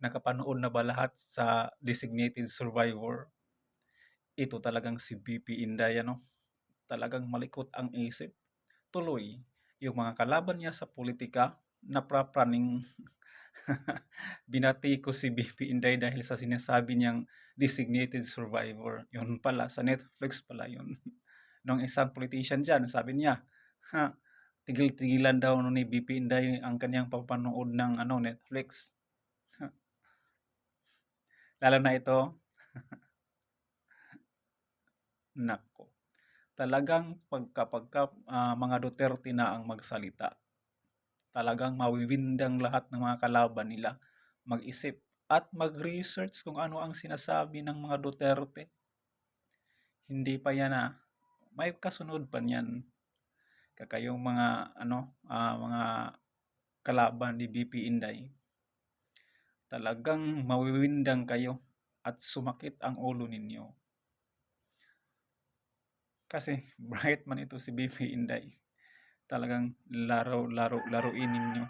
Nakapanood na ba lahat sa Designated Survivor? Ito talagang si BP Inday, ano? Talagang malikot ang isip. Tuloy, yung mga kalaban niya sa politika, naprapraning binati ko si BP Inday dahil sa sinasabi niyang designated survivor. Yun pala, sa Netflix pala yun. Nung isang politician dyan, sabi niya, ha, tigil-tigilan daw ni BP Inday ang kanyang papanood ng Netflix. Lalo na ito, nako. Talagang pagka mga Duterte na ang magsalita, talagang mawiwindang lahat ng mga kalaban nila mag-isip at mag-research kung ano ang sinasabi ng mga Duterte. Hindi pa yan may kasunod pa niyan. Kakayong mga mga kalaban ni BP Inday. Talagang mawiwindang kayo at sumakit ang ulo ninyo. Kasi bright man ito si BP Inday. Talagang laruin ninyo.